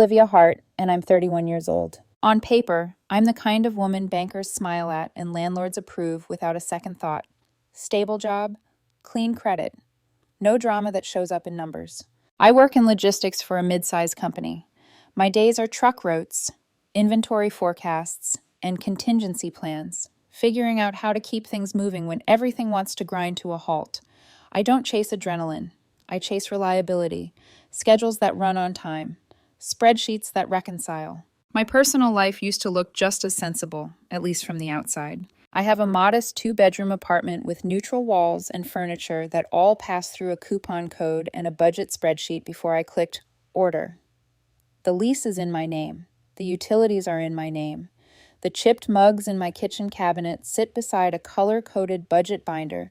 Olivia Hart, and I'm 31 years old. On paper, I'm the kind of woman bankers smile at and landlords approve without a second thought. Stable job, clean credit, no drama that shows up in numbers. I work in logistics for a mid-sized company. My days are truck routes, inventory forecasts, and contingency plans, figuring out how to keep things moving when everything wants to grind to a halt. I don't chase adrenaline. I chase reliability, schedules that run on time, spreadsheets that reconcile. My personal life used to look just as sensible, at least from the outside. I have a modest two-bedroom apartment with neutral walls and furniture that all passed through a coupon code and a budget spreadsheet before I clicked order. The lease is in my name. The utilities are in my name. The chipped mugs in my kitchen cabinet sit beside a color-coded budget binder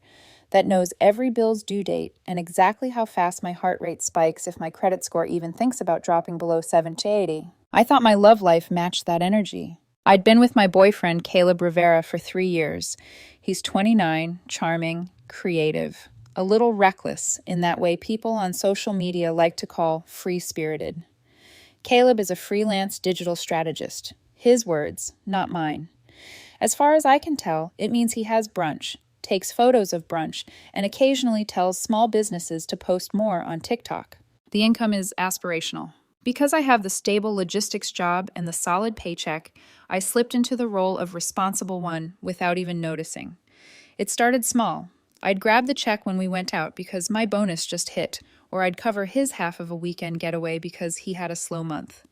that knows every bill's due date and exactly how fast my heart rate spikes if my credit score even thinks about dropping below 780. I thought my love life matched that energy. I'd been with my boyfriend, Caleb Rivera, for 3 years. He's 29, charming, creative, a little reckless in that way people on social media like to call free-spirited. Caleb is a freelance digital strategist. His words, not mine. As far as I can tell, it means he has brunch, takes photos of brunch, and occasionally tells small businesses to post more on TikTok. The income is aspirational. Because I have the stable logistics job and the solid paycheck, I slipped into the role of responsible one without even noticing. It started small. I'd grab the check when we went out because my bonus just hit, or I'd cover his half of a weekend getaway because he had a slow month.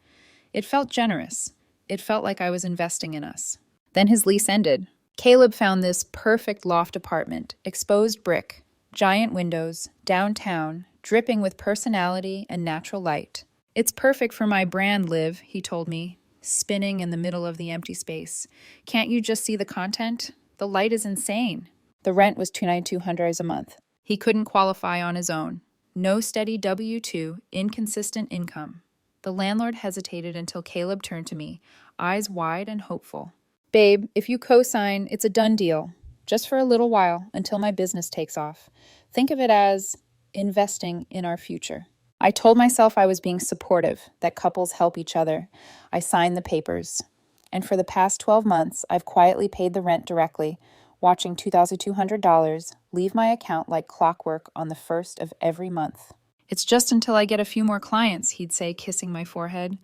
It felt generous. It felt like I was investing in us. Then his lease ended. Caleb found this perfect loft apartment, exposed brick, giant windows, downtown, dripping with personality and natural light. It's perfect for my brand, Liv, he told me, spinning in the middle of the empty space. Can't you just see the content? The light is insane. The rent was $2,200 a month. He couldn't qualify on his own. No steady W-2, inconsistent income. The landlord hesitated until Caleb turned to me, eyes wide and hopeful. Babe, if you co-sign, it's a done deal. Just for a little while, until my business takes off. Think of it as investing in our future. I told myself I was being supportive, that couples help each other. I signed the papers. And for the past 12 months, I've quietly paid the rent directly, watching $2,200 leave my account like clockwork on the first of every month. It's just until I get a few more clients, he'd say, kissing my forehead.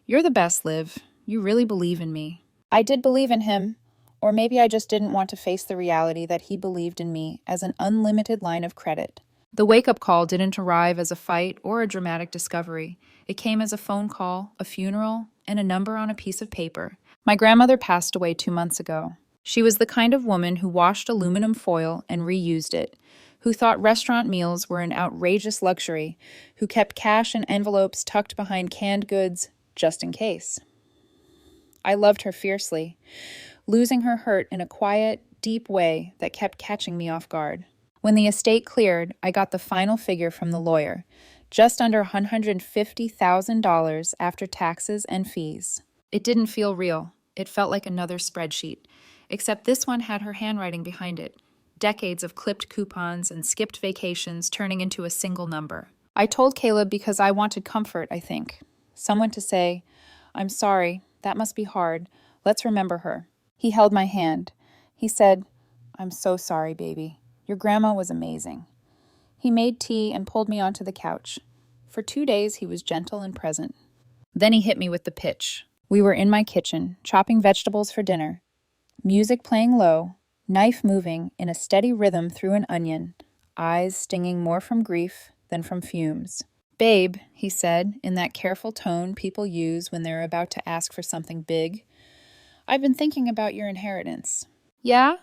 You're the best, Liv. You really believe in me. I did believe in him, or maybe I just didn't want to face the reality that he believed in me as an unlimited line of credit. The wake-up call didn't arrive as a fight or a dramatic discovery. It came as a phone call, a funeral, and a number on a piece of paper. My grandmother passed away 2 months ago. She was the kind of woman who washed aluminum foil and reused it, who thought restaurant meals were an outrageous luxury, who kept cash in envelopes tucked behind canned goods just in case. I loved her fiercely. Losing her hurt in a quiet, deep way that kept catching me off guard. When the estate cleared, I got the final figure from the lawyer, just under $150,000 after taxes and fees. It didn't feel real. It felt like another spreadsheet, except this one had her handwriting behind it. Decades of clipped coupons and skipped vacations turning into a single number. I told Caleb because I wanted comfort, I think. Someone to say, I'm sorry, that must be hard. Let's remember her. He held my hand. He said, I'm so sorry, baby. Your grandma was amazing. He made tea and pulled me onto the couch. For 2 days, he was gentle and present. Then he hit me with the pitch. We were in my kitchen, chopping vegetables for dinner. Music playing low, knife moving in a steady rhythm through an onion, eyes stinging more from grief than from fumes. Babe, he said, in that careful tone people use when they're about to ask for something big, I've been thinking about your inheritance. Yeah?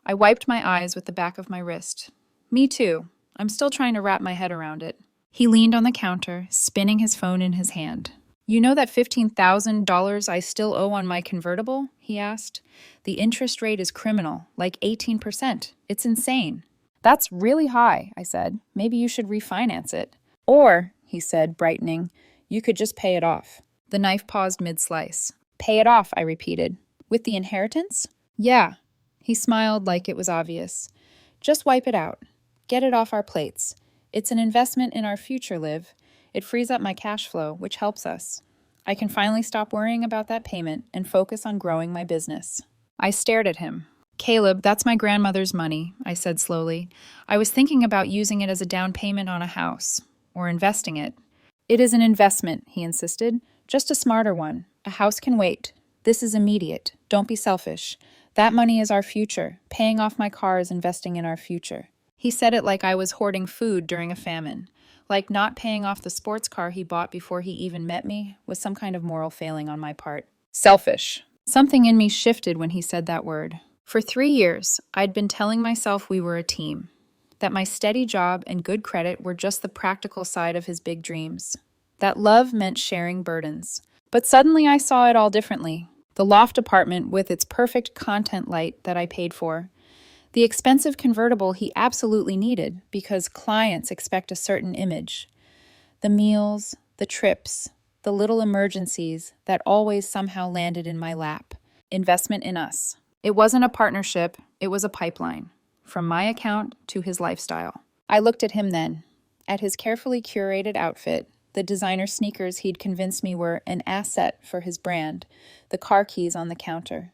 I wiped my eyes with the back of my wrist. Me too. I'm still trying to wrap my head around it. He leaned on the counter, spinning his phone in his hand. You know that $15,000 I still owe on my convertible? He asked. The interest rate is criminal, like 18%. It's insane. That's really high, I said. Maybe you should refinance it. Or, he said, brightening, you could just pay it off. The knife paused mid-slice. Pay it off, I repeated. With the inheritance? Yeah. He smiled like it was obvious. Just wipe it out. Get it off our plates. It's an investment in our future, Liv. It frees up my cash flow, which helps us. I can finally stop worrying about that payment and focus on growing my business. I stared at him. Caleb, that's my grandmother's money, I said slowly. I was thinking about using it as a down payment on a house, or investing it. It is an investment, he insisted. Just a smarter one. A house can wait. This is immediate. Don't be selfish. That money is our future. Paying off my car is investing in our future. He said it like I was hoarding food during a famine. Like not paying off the sports car he bought before he even met me was some kind of moral failing on my part. Selfish. Something in me shifted when he said that word. For 3 years, I'd been telling myself we were a team, that my steady job and good credit were just the practical side of his big dreams, that love meant sharing burdens. But suddenly I saw it all differently. The loft apartment with its perfect content light that I paid for, the expensive convertible he absolutely needed because clients expect a certain image, the meals, the trips, the little emergencies that always somehow landed in my lap. Investment in us. It wasn't a partnership, it was a pipeline, from my account to his lifestyle. I looked at him then, at his carefully curated outfit, the designer sneakers he'd convinced me were an asset for his brand, the car keys on the counter.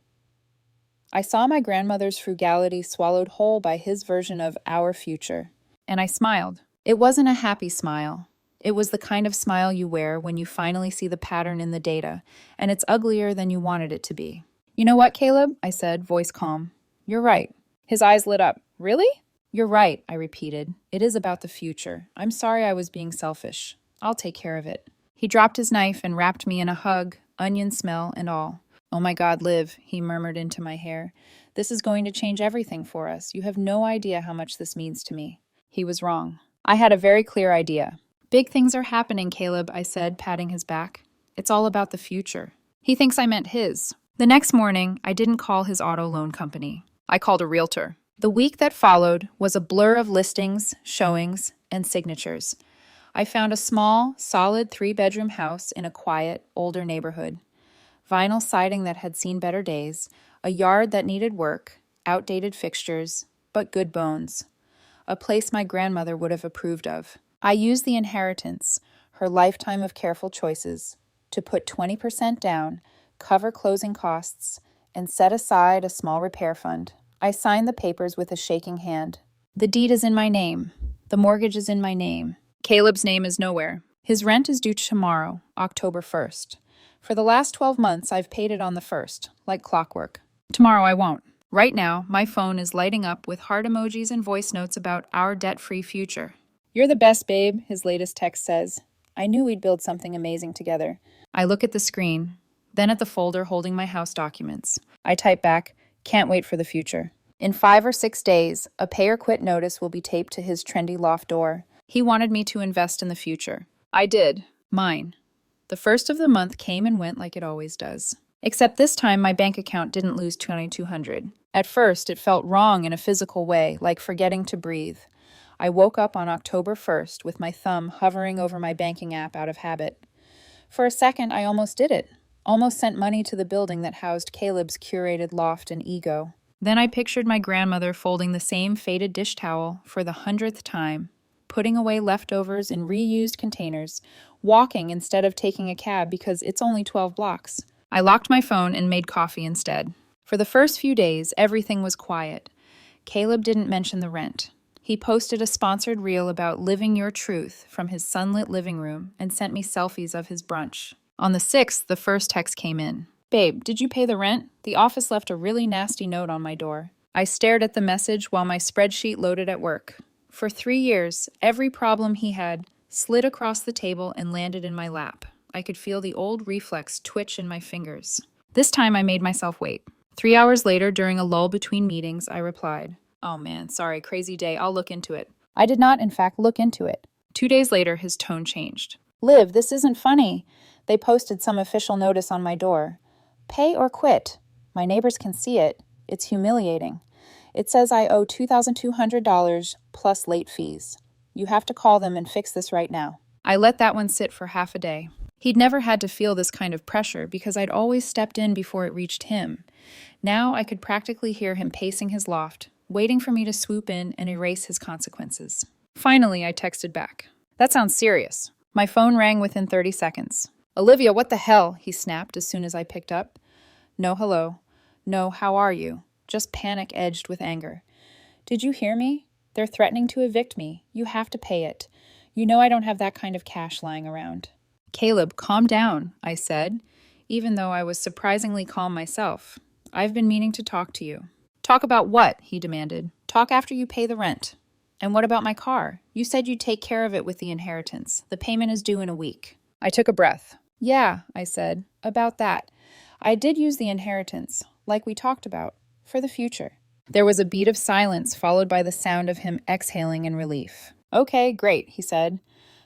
I saw my grandmother's frugality swallowed whole by his version of our future, and I smiled. It wasn't a happy smile. It was the kind of smile you wear when you finally see the pattern in the data, and it's uglier than you wanted it to be. You know what, Caleb? I said, voice calm. You're right. His eyes lit up. Really? You're right, I repeated. It is about the future. I'm sorry I was being selfish. I'll take care of it. He dropped his knife and wrapped me in a hug, onion smell and all. Oh my God, Liv, he murmured into my hair. This is going to change everything for us. You have no idea how much this means to me. He was wrong. I had a very clear idea. Big things are happening, Caleb, I said, patting his back. It's all about the future. He thinks I meant his. The next morning, I didn't call his auto loan company. I called a realtor. The week that followed was a blur of listings, showings, and signatures. I found a small, solid 3-bedroom house in a quiet, older neighborhood. Vinyl siding that had seen better days, a yard that needed work, outdated fixtures, but good bones. A place my grandmother would have approved of. I used the inheritance, her lifetime of careful choices, to put 20% down, cover closing costs, and set aside a small repair fund. I signed the papers with a shaking hand. The deed is in my name. The mortgage is in my name. Caleb's name is nowhere. His rent is due tomorrow, October 1st. For the last 12 months, I've paid it on the 1st, like clockwork. Tomorrow I won't. Right now, my phone is lighting up with heart emojis and voice notes about our debt-free future. You're the best, babe, his latest text says. I knew we'd build something amazing together. I look at the screen, then at the folder holding my house documents. I type back, can't wait for the future. In 5 or 6 days, a pay or quit notice will be taped to his trendy loft door. He wanted me to invest in the future. I did. Mine. The first of the month came and went like it always does. Except this time my bank account didn't lose $2,200. At first, it felt wrong in a physical way, like forgetting to breathe. I woke up on October 1st with my thumb hovering over my banking app out of habit. For a second, I almost did it. Almost sent money to the building that housed Caleb's curated loft and ego. Then I pictured my grandmother folding the same faded dish towel for the 100th time, putting away leftovers in reused containers, walking instead of taking a cab because it's only 12 blocks. I locked my phone and made coffee instead. For the first few days, everything was quiet. Caleb didn't mention the rent. He posted a sponsored reel about living your truth from his sunlit living room and sent me selfies of his brunch. On the 6th, the first text came in. Babe, did you pay the rent? The office left a really nasty note on my door. I stared at the message while my spreadsheet loaded at work. For 3 years, every problem he had slid across the table and landed in my lap. I could feel the old reflex twitch in my fingers. This time I made myself wait. 3 hours later, during a lull between meetings, I replied, Oh man, sorry, crazy day, I'll look into it. I did not, in fact, look into it. 2 days later, his tone changed. Liv, this isn't funny. They posted some official notice on my door. Pay or quit. My neighbors can see it. It's humiliating. It says I owe $2,200 plus late fees. You have to call them and fix this right now. I let that one sit for half a day. He'd never had to feel this kind of pressure because I'd always stepped in before it reached him. Now I could practically hear him pacing his loft, waiting for me to swoop in and erase his consequences. Finally, I texted back. That sounds serious. My phone rang within 30 seconds. Olivia, what the hell? He snapped as soon as I picked up. No hello. No, how are you? Just panic edged with anger. Did you hear me? They're threatening to evict me. You have to pay it. You know I don't have that kind of cash lying around. Caleb, calm down, I said, even though I was surprisingly calm myself. I've been meaning to talk to you. Talk about what? He demanded. Talk after you pay the rent. And what about my car? You said you'd take care of it with the inheritance. The payment is due in a week. I took a breath. Yeah, I said, about that. I did use the inheritance, like we talked about, for the future. There was a beat of silence, followed by the sound of him exhaling in relief. Okay, great, he said.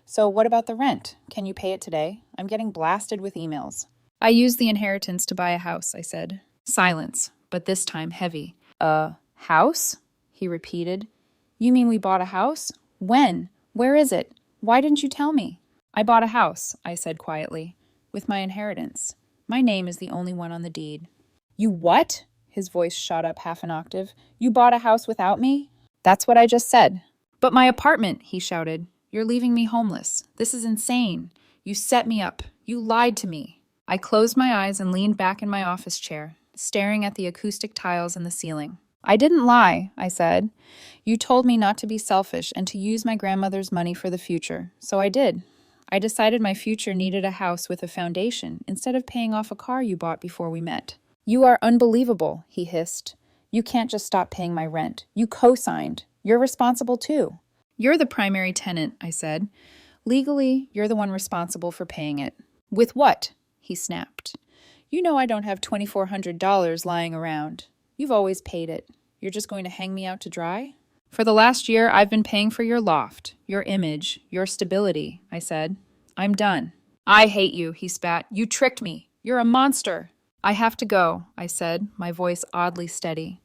So what about the rent? Can you pay it today? I'm getting blasted with emails. I used the inheritance to buy a house, I said. Silence, but this time heavy. House? He repeated. You mean we bought a house? When? Where is it? Why didn't you tell me? I bought a house, I said quietly, with my inheritance. My name is the only one on the deed. You what? His voice shot up half an octave. You bought a house without me? That's what I just said. But my apartment, he shouted. You're leaving me homeless. This is insane. You set me up. You lied to me. I closed my eyes and leaned back in my office chair, staring at the acoustic tiles in the ceiling. I didn't lie, I said. You told me not to be selfish and to use my grandmother's money for the future, so I did. I decided my future needed a house with a foundation instead of paying off a car you bought before we met. You are unbelievable, he hissed. You can't just stop paying my rent. You co-signed. You're responsible too. You're the primary tenant, I said. Legally, you're the one responsible for paying it. With what? He snapped. You know I don't have $2,400 lying around. You've always paid it. You're just going to hang me out to dry? For the last year, I've been paying for your loft, your image, your stability, I said. I'm done. I hate you, he spat. You tricked me. You're a monster. I have to go, I said, my voice oddly steady.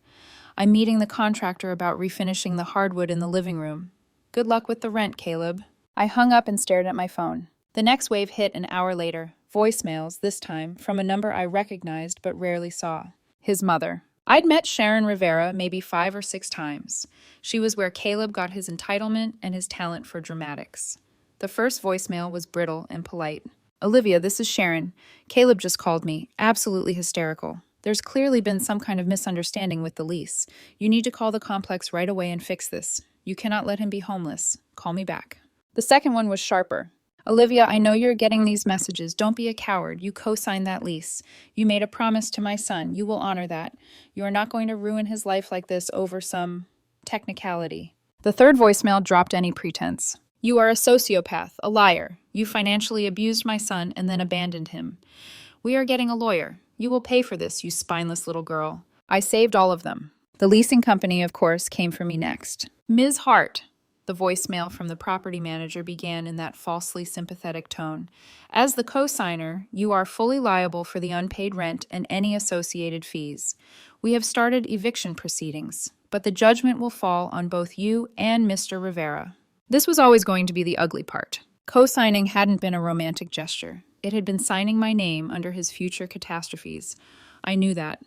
I'm meeting the contractor about refinishing the hardwood in the living room. Good luck with the rent, Caleb. I hung up and stared at my phone. The next wave hit an hour later. Voicemails, this time, from a number I recognized but rarely saw. His mother. I'd met Sharon Rivera maybe 5 or 6 times. She was where Caleb got his entitlement and his talent for dramatics. The first voicemail was brittle and polite. Olivia, this is Sharon. Caleb just called me. Absolutely hysterical. There's clearly been some kind of misunderstanding with the lease. You need to call the complex right away and fix this. You cannot let him be homeless. Call me back. The second one was sharper. Olivia, I know you're getting these messages. Don't be a coward. You co-signed that lease. You made a promise to my son. You will honor that. You are not going to ruin his life like this over some technicality. The third voicemail dropped any pretense. You are a sociopath, a liar. You financially abused my son and then abandoned him. We are getting a lawyer. You will pay for this, you spineless little girl. I saved all of them. The leasing company, of course, came for me next. Ms. Hart. The voicemail from the property manager began in that falsely sympathetic tone. As the co-signer, you are fully liable for the unpaid rent and any associated fees. We have started eviction proceedings, but the judgment will fall on both you and Mr. Rivera. This was always going to be the ugly part. Co-signing hadn't been a romantic gesture. It had been signing my name under his future catastrophes. I knew that.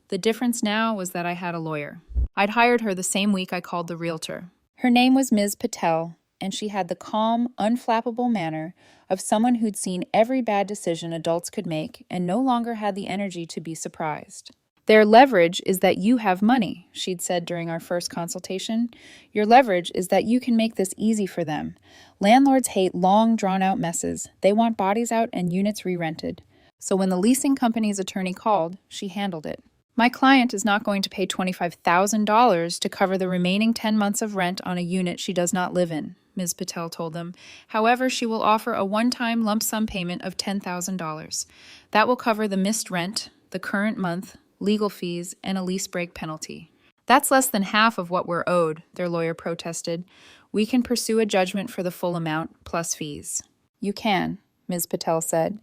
The difference now was that I had a lawyer. I'd hired her the same week I called the realtor. Her name was Ms. Patel, and she had the calm, unflappable manner of someone who'd seen every bad decision adults could make and no longer had the energy to be surprised. Their leverage is that you have money, she'd said during our first consultation. Your leverage is that you can make this easy for them. Landlords hate long, drawn-out messes. They want bodies out and units re-rented. So when the leasing company's attorney called, she handled it. My client is not going to pay $25,000 to cover the remaining 10 months of rent on a unit she does not live in, Ms. Patel told them. However, she will offer a one-time lump sum payment of $10,000. That will cover the missed rent, the current month, legal fees, and a lease break penalty. That's less than half of what we're owed, their lawyer protested. We can pursue a judgment for the full amount, plus fees. You can, Ms. Patel said.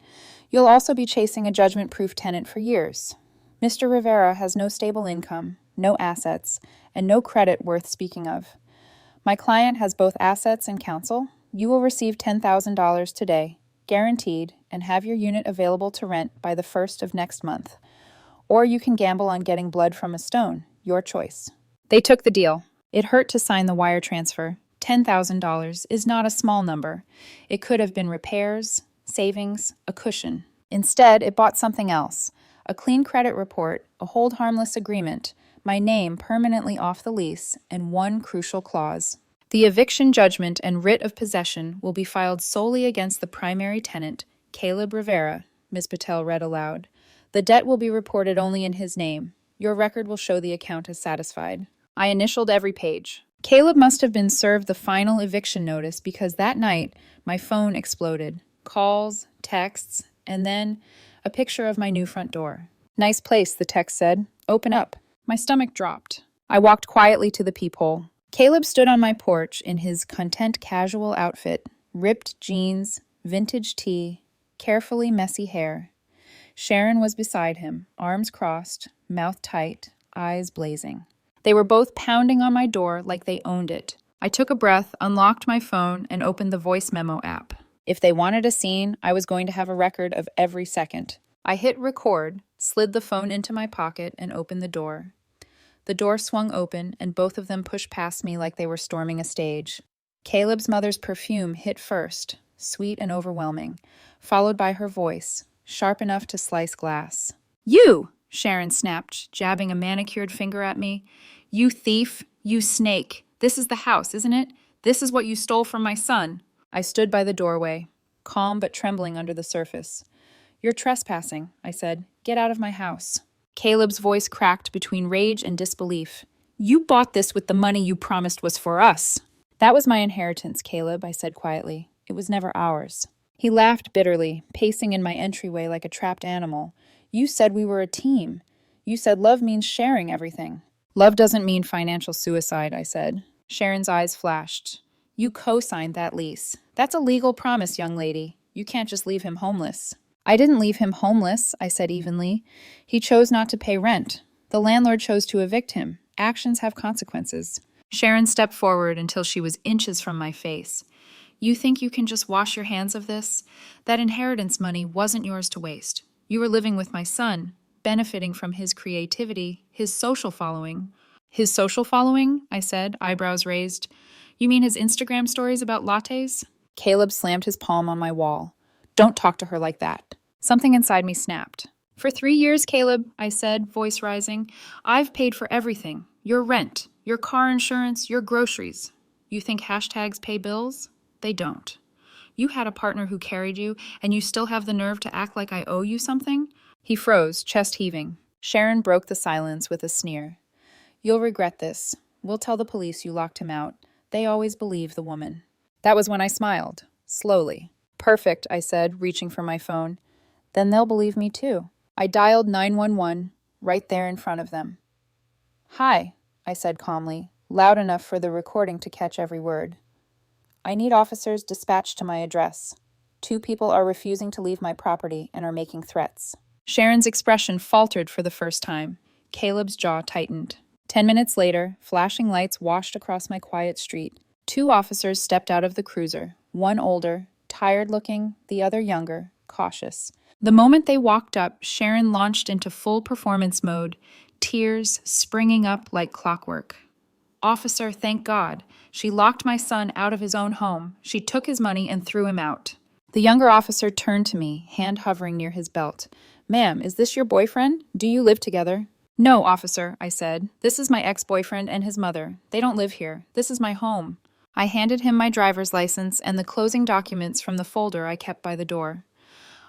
You'll also be chasing a judgment-proof tenant for years. Mr. Rivera has no stable income, no assets, and no credit worth speaking of. My client has both assets and counsel. You will receive $10,000 today, guaranteed, and have your unit available to rent by the 1st of next month. Or you can gamble on getting blood from a stone, your choice. They took the deal. It hurt to sign the wire transfer. $10,000 is not a small number. It could have been repairs, savings, a cushion. Instead, it bought something else. A clean credit report, a hold harmless agreement, my name permanently off the lease, and one crucial clause. The eviction judgment and writ of possession will be filed solely against the primary tenant, Caleb Rivera, Ms. Patel read aloud. The debt will be reported only in his name. Your record will show the account is satisfied. I initialed every page. Caleb must have been served the final eviction notice because that night my phone exploded. Calls, texts, and then a picture of my new front door. Nice place, the text said. Open up. My stomach dropped. I walked quietly to the peephole. Caleb stood on my porch in his content casual outfit, ripped jeans, vintage tee, carefully messy hair. Sharon was beside him, arms crossed, mouth tight, eyes blazing. They were both pounding on my door like they owned it. I took a breath, unlocked my phone, and opened the voice memo app. If they wanted a scene, I was going to have a record of every second. I hit record, slid the phone into my pocket, and opened the door. The door swung open, and both of them pushed past me like they were storming a stage. Caleb's mother's perfume hit first, sweet and overwhelming, followed by her voice, sharp enough to slice glass. You! Sharon snapped, jabbing a manicured finger at me. You thief! You snake! This is the house, isn't it? This is what you stole from my son. I stood by the doorway, calm but trembling under the surface. You're trespassing, I said. Get out of my house. Caleb's voice cracked between rage and disbelief. You bought this with the money you promised was for us. That was my inheritance, Caleb, I said quietly. It was never ours. He laughed bitterly, pacing in my entryway like a trapped animal. You said we were a team. You said love means sharing everything. Love doesn't mean financial suicide, I said. Sharon's eyes flashed. You co-signed that lease. That's a legal promise, young lady. You can't just leave him homeless. I didn't leave him homeless, I said evenly. He chose not to pay rent. The landlord chose to evict him. Actions have consequences. Sharon stepped forward until she was inches from my face. You think you can just wash your hands of this? That inheritance money wasn't yours to waste. You were living with my son, benefiting from his creativity, his social following. His social following? I said, eyebrows raised. You mean his Instagram stories about lattes? Caleb slammed his palm on my wall. Don't talk to her like that. Something inside me snapped. For 3 years, Caleb, I said, voice rising, I've paid for everything. Your rent, your car insurance, your groceries. You think hashtags pay bills? They don't. You had a partner who carried you, and you still have the nerve to act like I owe you something? He froze, chest heaving. Sharon broke the silence with a sneer. You'll regret this. We'll tell the police you locked him out. They always believe the woman. That was when I smiled, slowly. Perfect, I said, reaching for my phone. Then they'll believe me too. I dialed 911, right there in front of them. Hi, I said calmly, loud enough for the recording to catch every word. I need officers dispatched to my address. 2 people are refusing to leave my property and are making threats. Sharon's expression faltered for the first time. Caleb's jaw tightened. 10 minutes later, flashing lights washed across my quiet street. 2 officers stepped out of the cruiser, one older, tired-looking, the other younger, cautious. The moment they walked up, Sharon launched into full performance mode, tears springing up like clockwork. Officer, thank God. She locked my son out of his own home. She took his money and threw him out. The younger officer turned to me, hand hovering near his belt. Ma'am, is this your boyfriend? Do you live together? No, officer, I said. This is my ex-boyfriend and his mother. They don't live here. This is my home. I handed him my driver's license and the closing documents from the folder I kept by the door.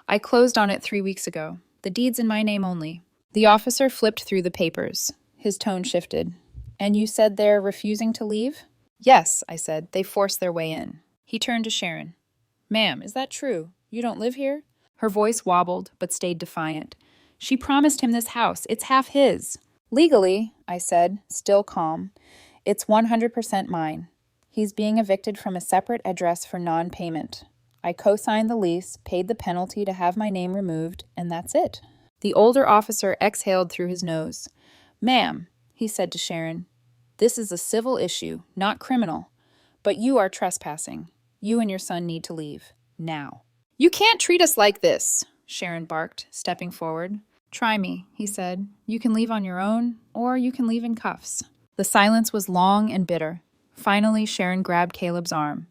I closed on it 3 weeks ago. The deed's in my name only. The officer flipped through the papers. His tone shifted. And you said they're refusing to leave? Yes, I said. They forced their way in. He turned to Sharon. Ma'am, is that true? You don't live here? Her voice wobbled, but stayed defiant. She promised him this house. It's half his. Legally, I said, still calm, it's 100% mine. He's being evicted from a separate address for non-payment. I co-signed the lease, paid the penalty to have my name removed, and that's it. The older officer exhaled through his nose. Ma'am, he said to Sharon, this is a civil issue, not criminal. But you are trespassing. You and your son need to leave. Now. You can't treat us like this, Sharon barked, stepping forward. Try me, he said. You can leave on your own, or you can leave in cuffs. The silence was long and bitter. Finally, Sharon grabbed Caleb's arm.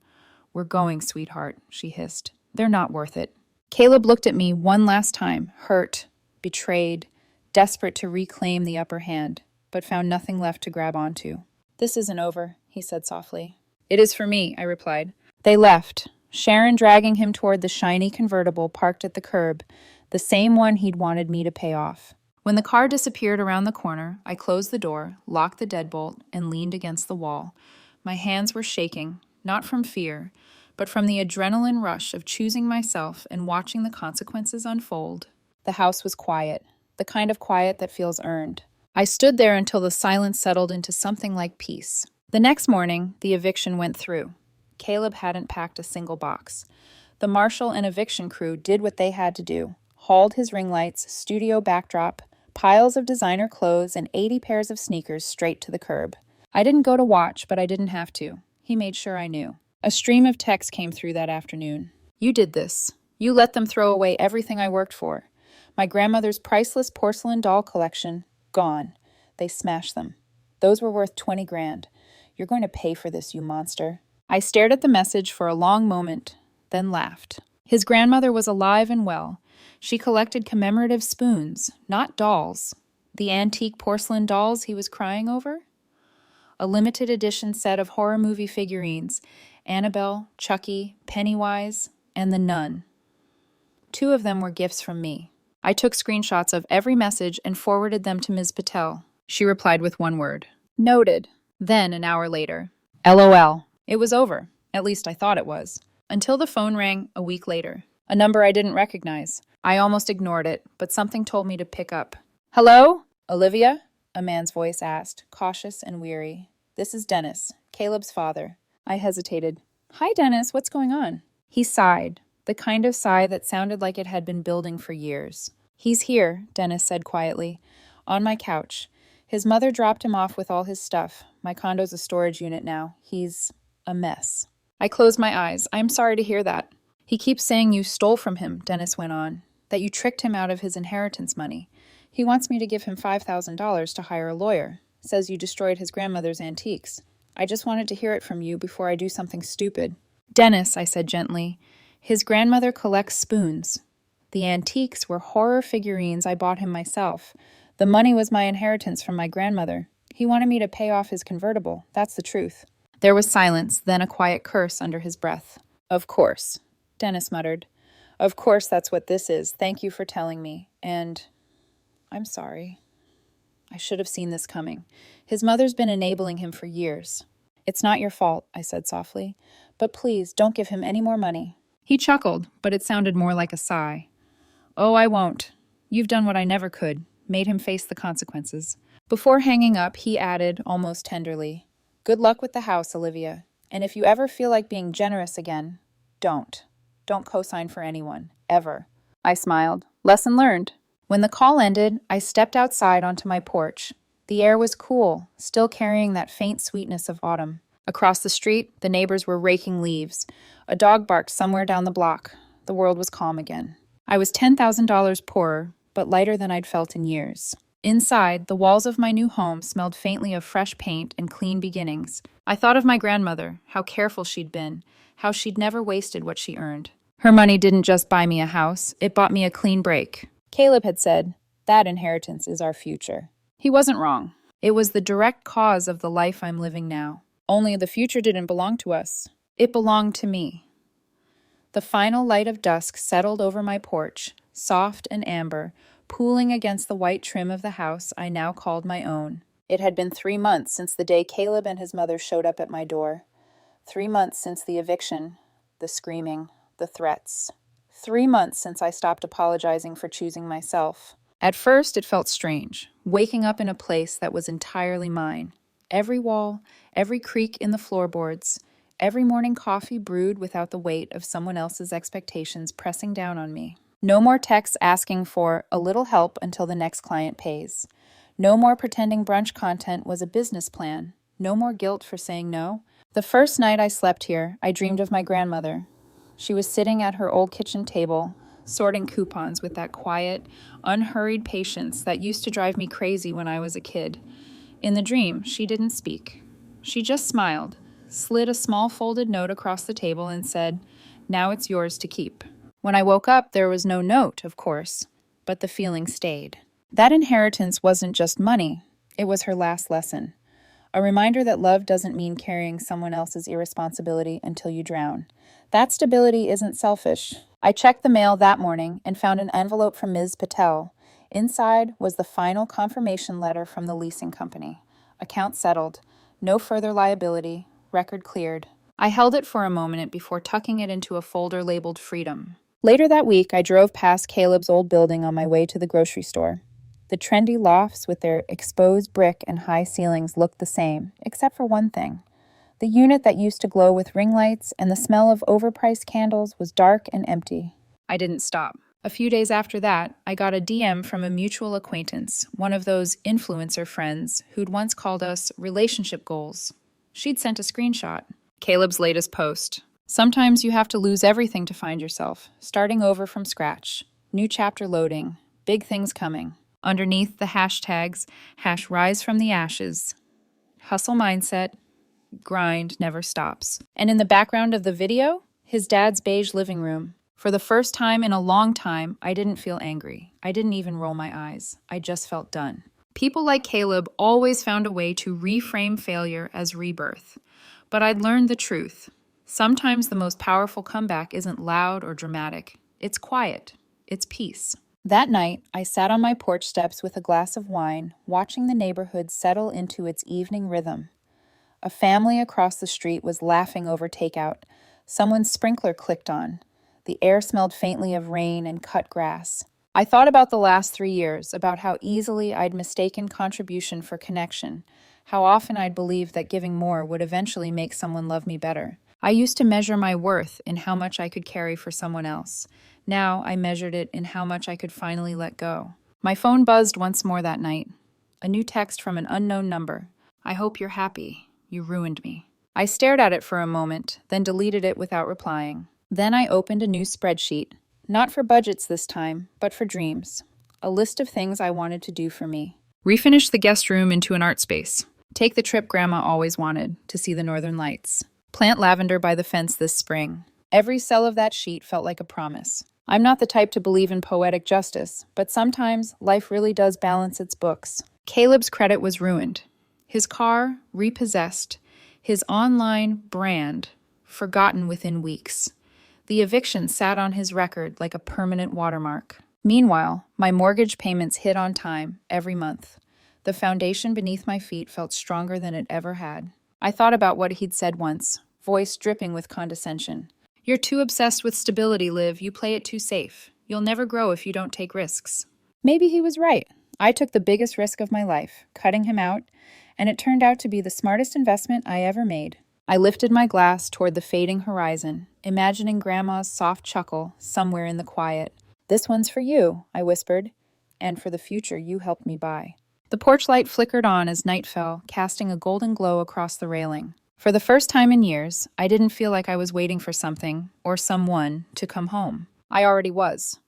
We're going, sweetheart, she hissed. They're not worth it. Caleb looked at me one last time, hurt, betrayed, desperate to reclaim the upper hand, but found nothing left to grab onto. "This isn't over," he said softly. "It is for me," I replied. They left, Sharon dragging him toward the shiny convertible parked at the curb, the same one he'd wanted me to pay off. When the car disappeared around the corner, I closed the door, locked the deadbolt, and leaned against the wall. My hands were shaking, not from fear, but from the adrenaline rush of choosing myself and watching the consequences unfold. The house was quiet, the kind of quiet that feels earned. I stood there until the silence settled into something like peace. The next morning, the eviction went through. Caleb hadn't packed a single box. The marshal and eviction crew did what they had to do, hauled his ring lights, studio backdrop, piles of designer clothes, and 80 pairs of sneakers straight to the curb. I didn't go to watch, but I didn't have to. He made sure I knew. A stream of texts came through that afternoon. "You did this. You let them throw away everything I worked for. My grandmother's priceless porcelain doll collection, gone. They smashed them. Those were worth 20 grand. You're going to pay for this, you monster." I stared at the message for a long moment, then laughed. His grandmother was alive and well. She collected commemorative spoons, not dolls. The antique porcelain dolls he was crying over? A limited edition set of horror movie figurines, Annabelle, Chucky, Pennywise, and the Nun. 2 of them were gifts from me. I took screenshots of every message and forwarded them to Ms. Patel. She replied with one word. "Noted." Then, an hour later, "LOL. It was over. At least I thought it was." Until the phone rang a week later. A number I didn't recognize. I almost ignored it, but something told me to pick up. "Hello? Olivia?" a man's voice asked, cautious and weary. "This is Dennis, Caleb's father." I hesitated. "Hi, Dennis. What's going on?" He sighed, the kind of sigh that sounded like it had been building for years. "He's here," Dennis said quietly, "on my couch. His mother dropped him off with all his stuff. My condo's a storage unit now. He's a mess." I closed my eyes. "I'm sorry to hear that." "He keeps saying you stole from him," Dennis went on, "that you tricked him out of his inheritance money. He wants me to give him $5,000 to hire a lawyer. Says you destroyed his grandmother's antiques. I just wanted to hear it from you before I do something stupid." "Dennis," I said gently, "his grandmother collects spoons. The antiques were horror figurines I bought him myself. The money was my inheritance from my grandmother. He wanted me to pay off his convertible. That's the truth." There was silence, then a quiet curse under his breath. "Of course," Dennis muttered. "Of course that's what this is. Thank you for telling me. And I'm sorry. I should have seen this coming. His mother's been enabling him for years." "It's not your fault," I said softly. "But please, don't give him any more money." He chuckled, but it sounded more like a sigh. "Oh, I won't. You've done what I never could, made him face the consequences." Before hanging up, he added, almost tenderly, "Good luck with the house, Olivia. And if you ever feel like being generous again, don't. Don't co-sign for anyone. Ever." I smiled. Lesson learned. When the call ended, I stepped outside onto my porch. The air was cool, still carrying that faint sweetness of autumn. Across the street, the neighbors were raking leaves. A dog barked somewhere down the block. The world was calm again. I was $10,000 poorer, but lighter than I'd felt in years. Inside, the walls of my new home smelled faintly of fresh paint and clean beginnings. I thought of my grandmother, how careful she'd been, how she'd never wasted what she earned. Her money didn't just buy me a house, it bought me a clean break. Caleb had said, "That inheritance is our future." He wasn't wrong. It was the direct cause of the life I'm living now. Only the future didn't belong to us. It belonged to me. The final light of dusk settled over my porch, soft and amber, pooling against the white trim of the house I now called my own. It had been 3 months since the day Caleb and his mother showed up at my door. 3 months since the eviction, the screaming, the threats. 3 months since I stopped apologizing for choosing myself. At first, it felt strange, waking up in a place that was entirely mine. Every wall, every creak in the floorboards, every morning coffee brewed without the weight of someone else's expectations pressing down on me. No more texts asking for a little help until the next client pays. No more pretending brunch content was a business plan. No more guilt for saying no. The first night I slept here, I dreamed of my grandmother. She was sitting at her old kitchen table, sorting coupons with that quiet, unhurried patience that used to drive me crazy when I was a kid. In the dream, she didn't speak. She just smiled, slid a small folded note across the table and said, "Now it's yours to keep." When I woke up, there was no note, of course, but the feeling stayed. That inheritance wasn't just money, it was her last lesson. A reminder that love doesn't mean carrying someone else's irresponsibility until you drown. That stability isn't selfish. I checked the mail that morning and found an envelope from Ms. Patel. Inside was the final confirmation letter from the leasing company. Account settled. No further liability. Record cleared. I held it for a moment before tucking it into a folder labeled Freedom. Later that week, I drove past Caleb's old building on my way to the grocery store. The trendy lofts with their exposed brick and high ceilings looked the same, except for one thing. The unit that used to glow with ring lights and the smell of overpriced candles was dark and empty. I didn't stop. A few days after that, I got a DM from a mutual acquaintance, one of those influencer friends who'd once called us relationship goals. She'd sent a screenshot. Caleb's latest post. Sometimes you have to lose everything to find yourself, starting over from scratch. New chapter loading. Big things coming. Underneath the hashtags, #rise from the ashes. Hustle mindset, grind never stops. And in the background of the video, his dad's beige living room. For the first time in a long time, I didn't feel angry. I didn't even roll my eyes. I just felt done. People like Caleb always found a way to reframe failure as rebirth. But I'd learned the truth. Sometimes the most powerful comeback isn't loud or dramatic. It's quiet. It's peace. That night, I sat on my porch steps with a glass of wine, watching the neighborhood settle into its evening rhythm. A family across the street was laughing over takeout. Someone's sprinkler clicked on. The air smelled faintly of rain and cut grass. I thought about the last 3 years, about how easily I'd mistaken contribution for connection, how often I'd believed that giving more would eventually make someone love me better. I used to measure my worth in how much I could carry for someone else. Now I measured it in how much I could finally let go. My phone buzzed once more that night. A new text from an unknown number. I hope you're happy. You ruined me. I stared at it for a moment, then deleted it without replying. Then I opened a new spreadsheet. Not for budgets this time, but for dreams. A list of things I wanted to do for me. Refinish the guest room into an art space. Take the trip Grandma always wanted, to see the northern lights. Plant lavender by the fence this spring. Every cell of that sheet felt like a promise. I'm not the type to believe in poetic justice, but sometimes life really does balance its books. Caleb's credit was ruined. His car, repossessed. His online brand, forgotten within weeks. The eviction sat on his record like a permanent watermark. Meanwhile, my mortgage payments hit on time every month. The foundation beneath my feet felt stronger than it ever had. I thought about what he'd said once, voice dripping with condescension. You're too obsessed with stability, Liv. You play it too safe. You'll never grow if you don't take risks. Maybe he was right. I took the biggest risk of my life, cutting him out, and it turned out to be the smartest investment I ever made. I lifted my glass toward the fading horizon, imagining Grandma's soft chuckle somewhere in the quiet. This one's for you, I whispered, and for the future you helped me buy. The porch light flickered on as night fell, casting a golden glow across the railing. For the first time in years, I didn't feel like I was waiting for something, or someone, to come home. I already was.